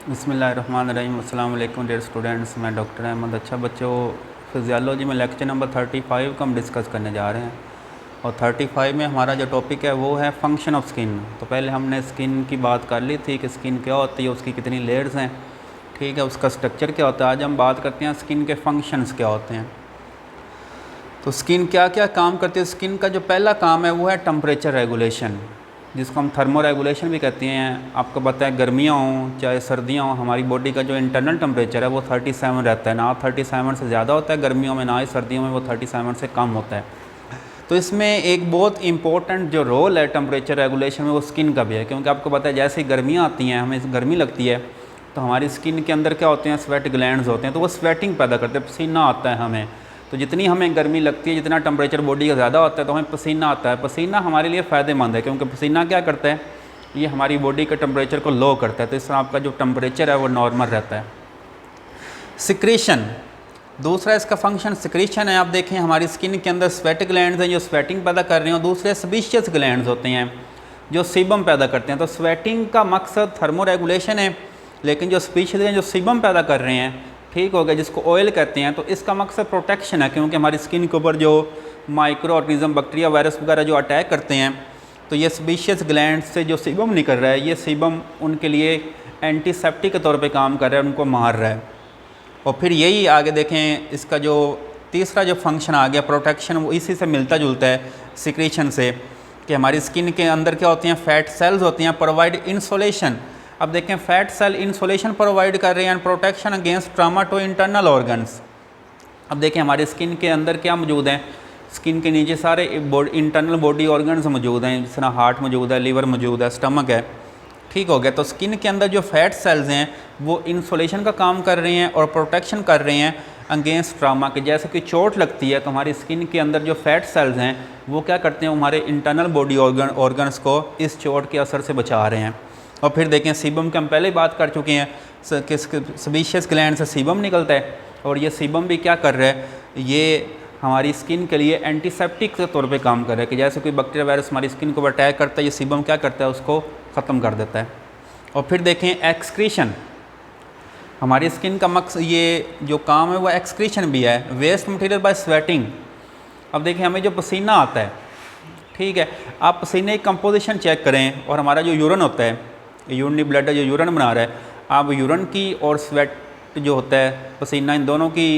बिस्मिल्लाहिर्रहमानिर्रहीम। अस्सलाम वालेकुम डियर स्टूडेंट्स, मैं डॉक्टर अहमद। अच्छा बच्चों, फिजियोलॉजी में लेक्चर नंबर 35 को हम डिस्कस करने जा रहे हैं और 35 में हमारा जो टॉपिक है वो है फंक्शन ऑफ स्किन। तो पहले हमने स्किन की बात कर ली थी कि स्किन क्या होती है, उसकी कितनी लेयर्स हैं, ठीक है, उसका स्ट्रक्चर क्या होता है। आज हम बात करते हैं स्किन के फंक्शंस क्या होते हैं। तो स्किन क्या क्या काम करती है। स्किन का जो पहला काम है वो है टेम्परेचर रेगुलेशन, जिसको हम थर्मो रेगुलेशन भी कहते हैं। आपको पता है गर्मियाँ हों चाहे सर्दियाँ हों, हमारी बॉडी का जो इंटरनल टेम्परेचर है वो 37 रहता है। ना 37 से ज़्यादा होता है गर्मियों में, ना ही सर्दियों में वो 37 से कम होता है। तो इसमें एक बहुत इंपॉर्टेंट जो रोल है टेम्परेचर रेगुलेशन में वो स्किन का भी है, क्योंकि आपको पता है जैसे ही गर्मियाँ आती हैं, हमें गर्मी लगती है तो हमारी स्किन के अंदर क्या होते हैं, स्वेट ग्लैंड्स होते हैं, तो वो स्वेटिंग पैदा करते हैं, पसीना आता है हमें। तो जितनी हमें गर्मी लगती है, जितना टेम्परेचर बॉडी का ज़्यादा होता है तो हमें पसीना आता है। पसीना हमारे लिए फ़ायदेमंद है, क्योंकि पसीना क्या करता है, ये हमारी बॉडी के टेम्परेचर को लो करता है, तो इस तरह आपका जो टेम्परेचर है वो नॉर्मल रहता है। सिक्रीशन, दूसरा इसका फंक्शन सिक्रीशन है। आप देखें हमारी स्किन के अंदर स्वेट ग्लैंड्स हैं जो स्वेटिंग पैदा कर रहे हैं, और दूसरे सेबेशियस ग्लैंड्स होते हैं जो सीबम पैदा करते हैं। तो स्वेटिंग का मकसद थर्मो रेगुलेशन है, लेकिन जो स्पीशीज़ हैं जो सीबम पैदा कर रहे हैं, ठीक हो गया, जिसको ऑयल कहते हैं, तो इसका मकसद प्रोटेक्शन है, क्योंकि हमारी स्किन के ऊपर जो माइक्रो ऑर्गेनिज्म, बैक्टीरिया, वायरस वगैरह जो अटैक करते हैं, तो ये सेबेशियस ग्लैंड से जो सीबम निकल रहा है, ये सीबम उनके लिए एंटीसेप्टिक के तौर पे काम कर रहा है, उनको मार रहा है। और फिर यही आगे देखें, इसका जो तीसरा जो फंक्शन आ गया प्रोटेक्शन, वो इसी से मिलता जुलता है सिक्रीशन से, कि हमारी स्किन के अंदर क्या होती हैं, फैट सेल्स होती हैं, प्रोवाइड इंसोलेशन। अब देखें फैट सेल इंसोलेशन प्रोवाइड कर रहे हैं and protection against trauma to internal organs. अब देखें हमारे स्किन के अंदर क्या मौजूद है, स्किन के नीचे सारे इंटरनल बॉडी ऑर्गन्स मौजूद हैं, जिस तरह हार्ट मौजूद है, लीवर मौजूद है, स्टमक है, ठीक हो गया। तो स्किन के अंदर जो फैट सेल्स हैं वो इंसोलेशन का काम कर रहे हैं और प्रोटेक्शन कर रहे हैं अगेंस्ट ट्रॉमा के। जैसे कि चोट लगती है तो हमारी स्किन के अंदर जो फैट सेल्स हैं वो क्या करते हैं, हमारे इंटरनल बॉडी ऑर्गन्स को इस चोट के असर से बचा रहे हैं। और फिर देखें सीबम की हम पहले ही बात कर चुके हैं कि सेबेशियस ग्लैंड से सीबम निकलता है, और ये सीबम भी क्या कर रहा है, ये हमारी स्किन के लिए एंटीसेप्टिक के तौर पे काम कर रहा है, कि जैसे कोई बैक्टीरिया वायरस हमारी स्किन को अटैक करता है, ये सीबम क्या करता है, उसको ख़त्म कर देता है। और फिर देखें एक्सक्रीशन, हमारी स्किन का मकसद ये जो काम है वो एक्सक्रीशन भी है, वेस्ट मटेरियल बाय स्वेटिंग। अब देखें हमें जो पसीना आता है, ठीक है, आप पसीने की कंपोजिशन चेक करें, और हमारा जो यूरिन होता है, यूरिनरी ब्लड जो यूरिन बना रहा है, आप यूरिन की और स्वेट जो होता है पसीना, इन दोनों की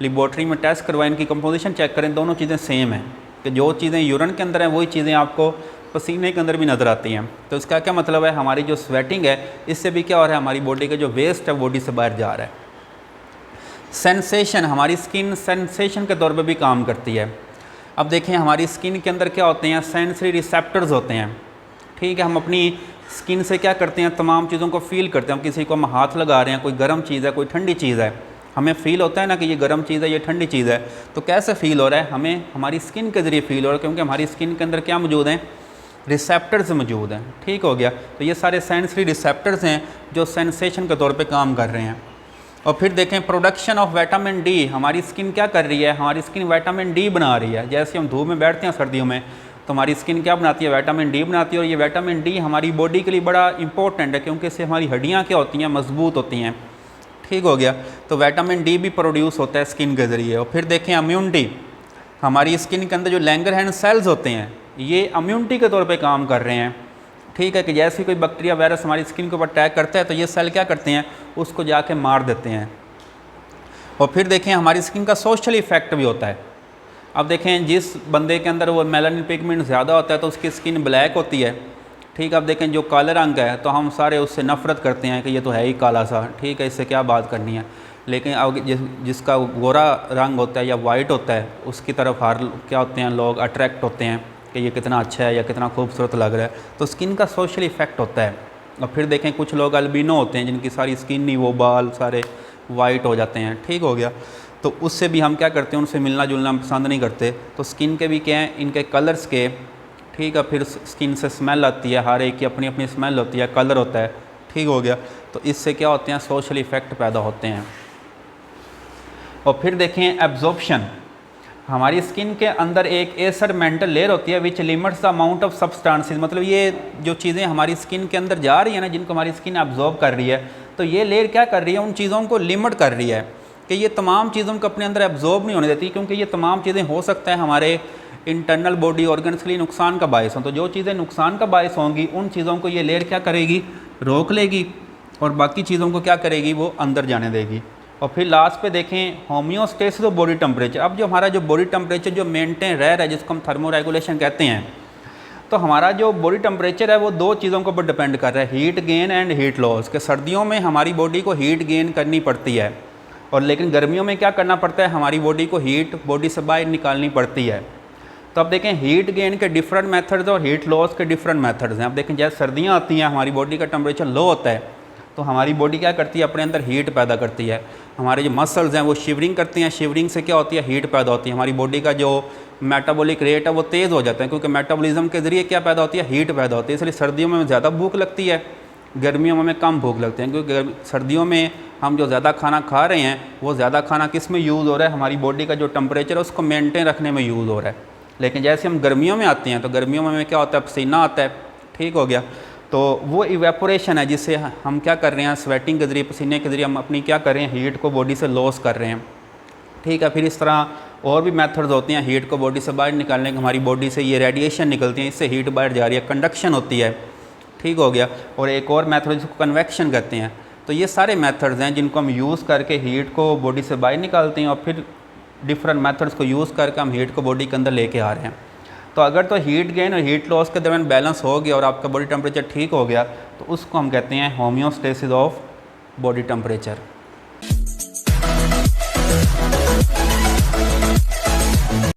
लेबॉर्ट्री में टेस्ट करवाएं, इनकी कंपोजिशन चेक करें, दोनों चीज़ें सेम हैं, कि जो चीज़ें यूरिन के अंदर हैं वही चीज़ें आपको पसीने के अंदर भी नज़र आती हैं। तो इसका क्या मतलब है, हमारी जो स्वेटिंग है इससे भी क्या हो रहा है, हमारी बॉडी का जो वेस्ट है बॉडी से बाहर जा रहा है। सेंसेशन, हमारी स्किन सेंसेशन के तौर पे भी काम करती है। अब देखें हमारी स्किन के अंदर क्या होते हैं, सेंसरी रिसेप्टर्स होते हैं, ठीक है। हम अपनी स्किन से क्या करते हैं, तमाम चीज़ों को फील करते हैं। हम किसी को हम हाथ लगा रहे हैं, कोई गर्म चीज़ है, कोई ठंडी चीज़ है, हमें फ़ील होता है ना कि ये गर्म चीज़ है, ये ठंडी चीज़ है। तो कैसे फ़ील हो रहा है, हमें हमारी स्किन के ज़रिए फ़ील हो रहा है, क्योंकि हमारी स्किन के अंदर क्या मौजूद हैं, रिसेप्टर्स मौजूद हैं, ठीक हो गया। तो ये सारे सेंसरी रिसेप्टर्स हैं जो सेंसेशन के तौर पे काम कर रहे हैं। और फिर देखें प्रोडक्शन ऑफ विटामिन डी, हमारी स्किन क्या कर रही है, हमारी स्किन विटामिन डी बना रही है। जैसे हम धूप में बैठते हैं सर्दियों में, तो हमारी स्किन क्या बनाती है, विटामिन डी बनाती है। और ये विटामिन डी हमारी बॉडी के लिए बड़ा इंपॉर्टेंट है, क्योंकि इससे हमारी हड्डियाँ क्या होती हैं, मजबूत होती हैं, ठीक हो गया। तो विटामिन डी भी प्रोड्यूस होता है स्किन के ज़रिए। और फिर देखें इम्यूनिटी, हमारी स्किन के अंदर जो लैंगरहैंस सेल्स होते हैं ये इम्यूनिटी के तौर पे काम कर रहे हैं, ठीक है, कि जैसे कोई बैक्टीरिया वायरस हमारी स्किन के ऊपर अटैक करता है तो ये सेल क्या करते हैं, उसको जाके मार देते हैं। और फिर देखें हमारी स्किन का सोशल इफेक्ट भी होता है। अब देखें जिस बंदे के अंदर वो मेलानिन पिगमेंट ज़्यादा होता है तो उसकी स्किन ब्लैक होती है, ठीक है। अब देखें जो काले रंग है तो हम सारे उससे नफ़रत करते हैं कि ये तो है ही काला सा, ठीक है, इससे क्या बात करनी है। लेकिन अब जिसका गोरा रंग होता है या वाइट होता है, उसकी तरफ हर क्या होते हैं, लोग अट्रैक्ट होते हैं कि ये कितना अच्छा है या कितना खूबसूरत लग रहा है। तो स्किन का सोशल इफ़ेक्ट होता है। और फिर देखें कुछ लोग अल्बिनो होते हैं, जिनकी सारी स्किन ही वो बाल सारे वाइट हो जाते हैं, ठीक हो गया। तो उससे भी हम क्या करते हैं, उनसे मिलना जुलना पसंद नहीं करते। तो स्किन के भी क्या हैं, इनके कलर्स के, ठीक है। फिर स्किन से स्मेल आती है, हर एक की अपनी अपनी स्मेल होती है, कलर होता है, ठीक हो गया। तो इससे क्या होते हैं, सोशल इफ़ेक्ट पैदा होते हैं। और फिर देखें एब्जॉर्प्शन, हमारी स्किन के अंदर एक एसर मेंटल लेयर होती है विच limits the amount of substances, मतलब ये जो चीज़ें हमारी स्किन के अंदर जा रही है ना, जिनको हमारी स्किन एब्जॉर्ब कर रही है, तो ये लेयर क्या कर रही है, उन चीज़ों को लिमिट कर रही है कि ये तमाम चीज़ों को अपने अंदर एब्जॉर्ब नहीं होने देती, क्योंकि ये तमाम चीज़ें हो सकता है हमारे इंटरनल बॉडी ऑर्गन्स के लिए नुकसान का बायस हों। तो जो चीज़ें नुकसान का बायस होंगी उन चीज़ों को ये लेयर क्या करेगी, रोक लेगी, और बाकी चीज़ों को क्या करेगी, वो अंदर जाने देगी। और फिर लास्ट पे देखें होम्योस्टेसिस ऑफ बॉडी टेम्परेचर। अब जो हमारा जो बॉडी टेम्परेचर जो मेंटेन रह रहा है, जिसको हम थर्मो रेगुलेशन कहते हैं, तो हमारा जो बॉडी टेम्परेचर है वो दो चीज़ों के ऊपर डिपेंड कर रहा है, heat gain and heat loss. कि सर्दियों में हमारी बॉडी को हीट गेन करनी पड़ती है, और लेकिन गर्मियों में क्या करना पड़ता है, हमारी बॉडी को हीट बॉडी से बाहर निकालनी पड़ती है। तो अब देखें हीट गेन के डिफरेंट मेथड्स और हीट लॉस के डिफरेंट मेथड्स हैं। अब देखें जैसे सर्दियाँ आती हैं, हमारी बॉडी का टेम्परेचर लो होता है, तो हमारी बॉडी क्या करती है, अपने अंदर हीट पैदा करती है। हमारे जो मसल्स हैं वो शिवरिंग करती हैं, शिवरिंग से क्या होती है, हीट पैदा होती है। हमारी बॉडी का जो मेटाबॉलिक रेट है वो तेज़ हो जाता है, क्योंकि मेटाबॉलिज्म के ज़रिए क्या पैदा होती है, हीट पैदा होती है। इसलिए सर्दियों में ज़्यादा भूख लगती है, गर्मियों में हमें कम भूख लगती है, क्योंकि सर्दियों में हम जो ज़्यादा खाना खा रहे हैं वो ज़्यादा खाना किस में यूज़ हो रहा है, हमारी बॉडी का जो टेम्परेचर है उसको मेनटेन रखने में यूज़ हो रहा है। लेकिन जैसे हम गर्मियों में आते हैं तो गर्मियों में हमें क्या होता है, पसीना आता है, ठीक हो गया। तो वो इवेपोरेशन है जिससे हम क्या कर रहे हैं, स्वेटिंग के ज़रिए, पसीने के ज़रिए हम अपनी क्या कर रहे हैं, हीट को बॉडी से लॉस कर रहे हैं, ठीक है। फिर इस तरह और भी मेथड्स होते हैं हीट को बॉडी से बाहर निकालने के। हमारी बॉडी से ये रेडिएशन निकलती है, इससे हीट बाहर जा रही है, कंडक्शन होती है, ठीक हो गया। और एक और मेथड जिसको कन्वेक्शन कहते हैं। तो ये सारे मेथड्स हैं जिनको हम यूज़ करके हीट को बॉडी से बाहर निकालते हैं, और फिर डिफरेंट मेथड्स को यूज़ करके हम हीट को बॉडी के अंदर लेके आ रहे हैं। तो अगर तो हीट गेन और हीट लॉस के दरमियान बैलेंस हो गया और आपका बॉडी टेम्परेचर ठीक हो गया, तो उसको हम कहते हैं होम्योस्टेसिस ऑफ बॉडी टेम्परेचर।